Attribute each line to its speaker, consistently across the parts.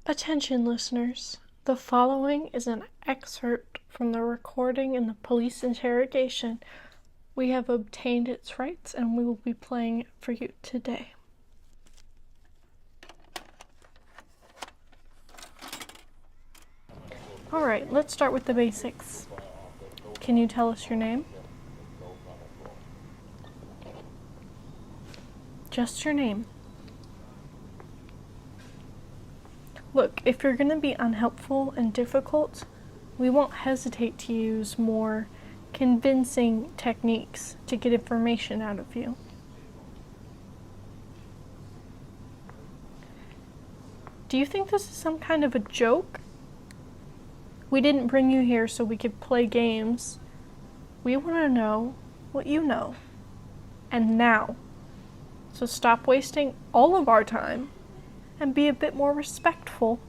Speaker 1: Attention listeners, the following is an excerpt from the recording in the police interrogation. We have obtained its rights and we will be playing it for you today. Alright, let's start with the basics. Can you tell us your name? Just your name. Look, if you're going to be unhelpful and difficult, we won't hesitate to use more convincing techniques to get information out of you. Do you think this is some kind of a joke? We didn't bring you here so we could play games. We want to know what you know. And now. So stop wasting all of our time and be a bit more respectful,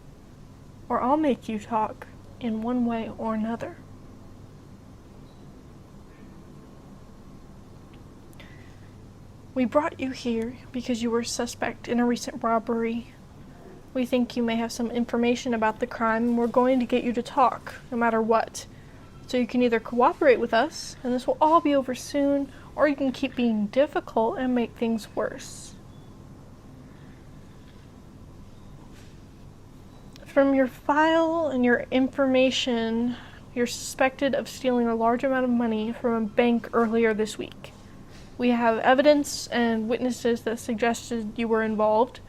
Speaker 1: or I'll make you talk in one way or another. We brought you here because you were a suspect in a recent robbery. We think you may have some information about the crime, and we're going to get you to talk, no matter what. So you can either cooperate with us, and this will all be over soon, or you can keep being difficult and make things worse. From your file and your information, you're suspected of stealing a large amount of money from a bank earlier this week. We have evidence and witnesses that suggested you were involved,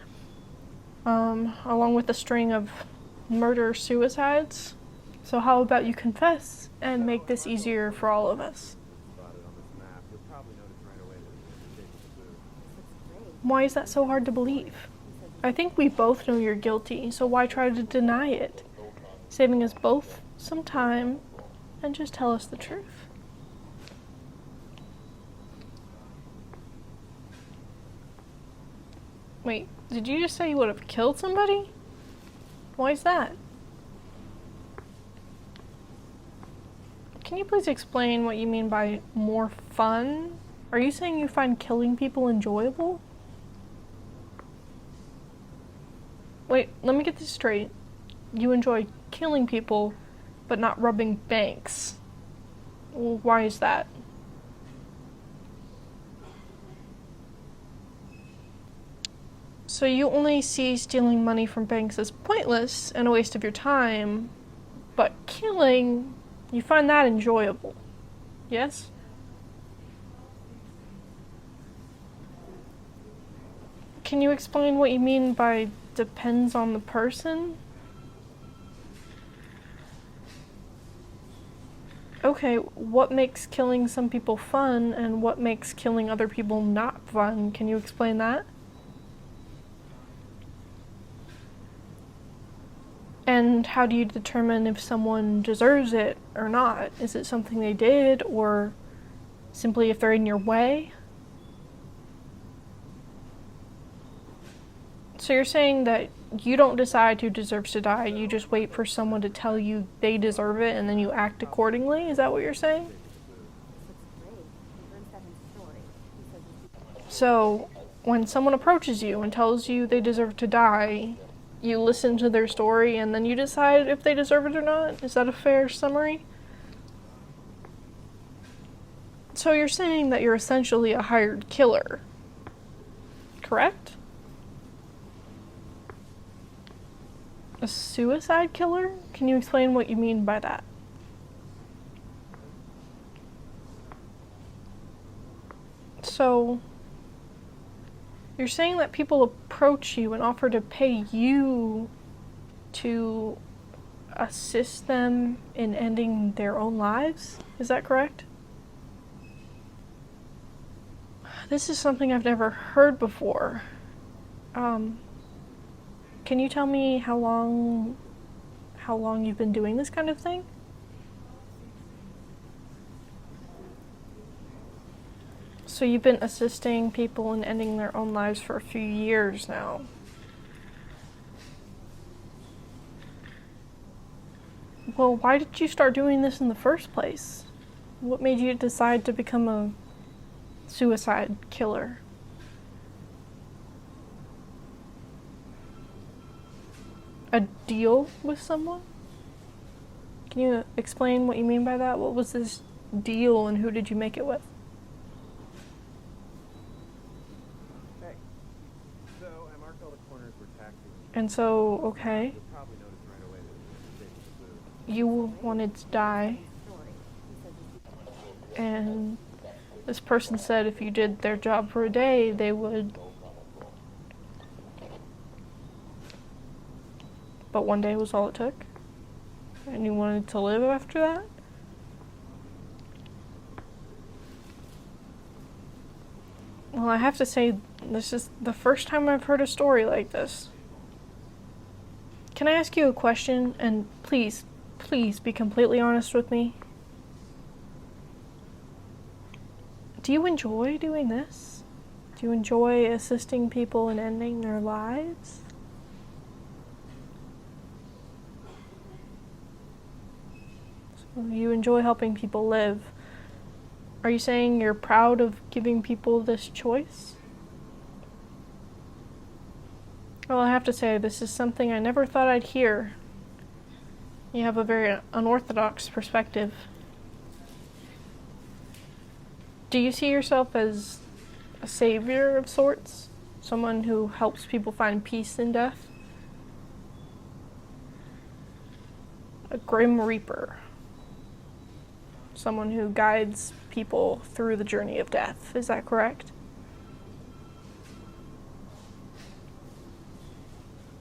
Speaker 1: along with a string of murder-suicides. So how about you confess and make this easier for all of us? Why is that so hard to believe? I think we both know you're guilty, so why try to deny it? Saving us both some time, and just tell us the truth. Wait, did you just say you would have killed somebody? Why is that? Can you please explain what you mean by more fun? Are you saying you find killing people enjoyable? Wait, let me get this straight. You enjoy killing people, but not robbing banks. Well, why is that? So you only see stealing money from banks as pointless and a waste of your time, but killing, you find that enjoyable. Yes? Can you explain what you mean by depends on the person? Okay, what makes killing some people fun and what makes killing other people not fun? Can you explain that? And how do you determine if someone deserves it or not? Is it something they did, or simply if they're in your way? So you're saying that you don't decide who deserves to die, you just wait for someone to tell you they deserve it and then you act accordingly? Is that what you're saying? So when someone approaches you and tells you they deserve to die, you listen to their story and then you decide if they deserve it or not? Is that a fair summary? So you're saying that you're essentially a hired killer, correct? A suicide killer? Can you explain what you mean by that? So, you're saying that people approach you and offer to pay you to assist them in ending their own lives? Is that correct? This is something I've never heard before. Can you tell me how long you've been doing this kind of thing? So you've been assisting people in ending their own lives for a few years now. Well, why did you start doing this in the first place? What made you decide to become a suicide killer? a deal with someone? Can you explain what you mean by that? What was this deal and who did you make it with?
Speaker 2: Hey, so I marked all the corners where taxis.
Speaker 1: And so, okay,
Speaker 2: You'll probably notice right away that there's a mistake with the food.
Speaker 1: you wanted to die, and this person said if you did their job for a day, they would. But one day was all it took? And you wanted to live after that? Well, I have to say, this is the first time I've heard a story like this. Can I ask you a question? And please, please be completely honest with me. Do you enjoy doing this? Do you enjoy assisting people in ending their lives? So you enjoy helping people live. Are you saying you're proud of giving people this choice? Well, I have to say, this is something I never thought I'd hear. You have a very unorthodox perspective. Do you see yourself as a savior of sorts? Someone who helps people find peace in death? A grim reaper. Someone who guides people through the journey of death. Is that correct?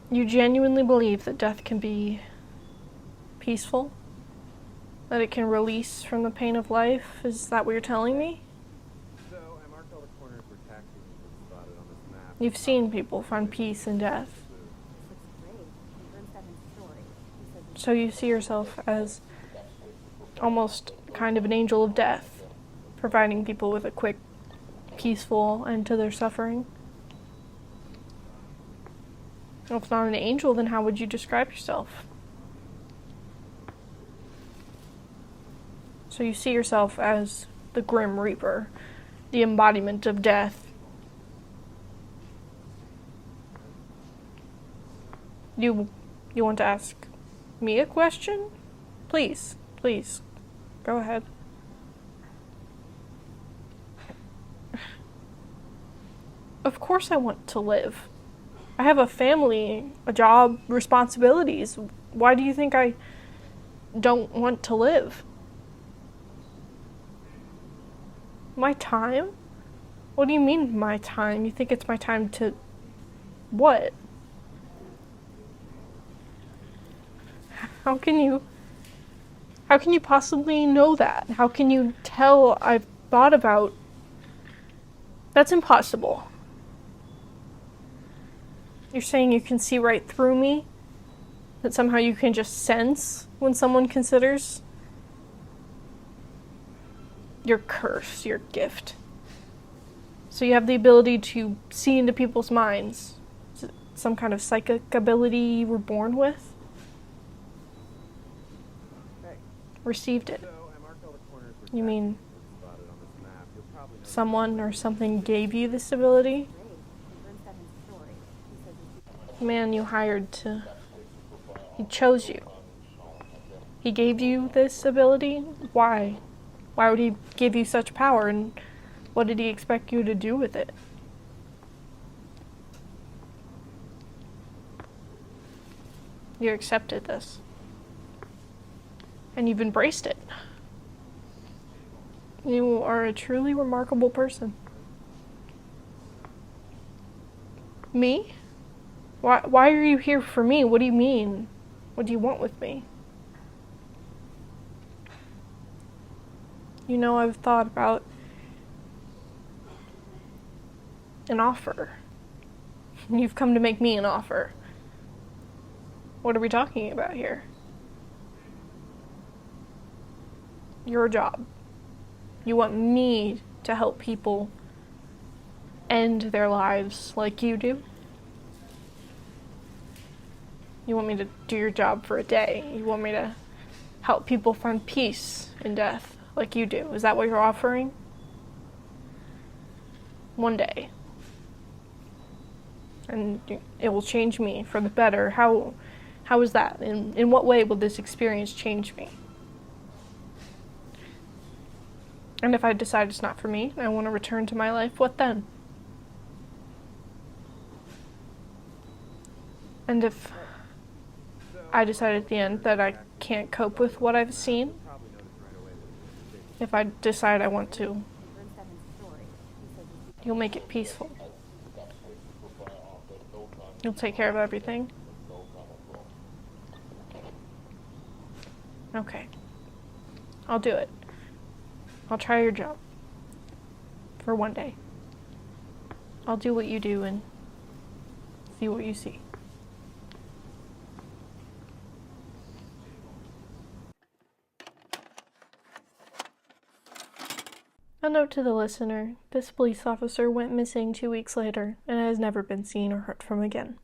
Speaker 1: You genuinely believe that death can be peaceful? That it can release from the pain of life? Is that what you're telling me?
Speaker 2: So I marked all the corners where taxis were spotted on this map.
Speaker 1: You've seen people find peace in death. So you see yourself as almost kind of an angel of death, providing people with a quick, peaceful end to their suffering. Well, if not an angel, then how would you describe yourself? So you see yourself as the Grim Reaper, the embodiment of death. You want to ask me a question? Please, please, go ahead. Of course I want to live. I have a family, a job, responsibilities. Why do you think I don't want to live? My time? What do you mean, my time? You think it's my time to what? How can you possibly know that? How can you tell I've thought about? That's impossible. You're saying you can see right through me? That somehow you can just sense when someone considers your curse, your gift. So you have the ability to see into people's minds. Is it some kind of psychic ability you were born with?
Speaker 2: Hey,
Speaker 1: Received it.
Speaker 2: so I marked all the corners where
Speaker 1: You mean
Speaker 2: taxis were spotted on this map. You'll probably notice
Speaker 1: someone or something gave you this ability? The man you hired to... He chose you. He gave you this ability? Why? Why would he give you such power, and what did he expect you to do with it? You accepted this. And you've embraced it. You are a truly remarkable person. Me? Why are you here for me? What do you mean? What do you want with me? You know, I've thought about an offer. You've come to make me an offer. What are we talking about here? Your job. You want me to help people end their lives like you do? You want me to do your job for a day? You want me to help people find peace in death like you do? Is that what you're offering? One day. And it will change me for the better. How How is that? In what way will this experience change me? And if I decide it's not for me, and I want to return to my life, what then? And if I decide at the end that I can't cope with what I've seen, if I decide I want to, you'll make it peaceful. You'll take care of everything. Okay. I'll do it. I'll try your job. For one day. I'll do what you do and see what you see. A note to the listener. This police officer went missing 2 weeks later and has never been seen or heard from again.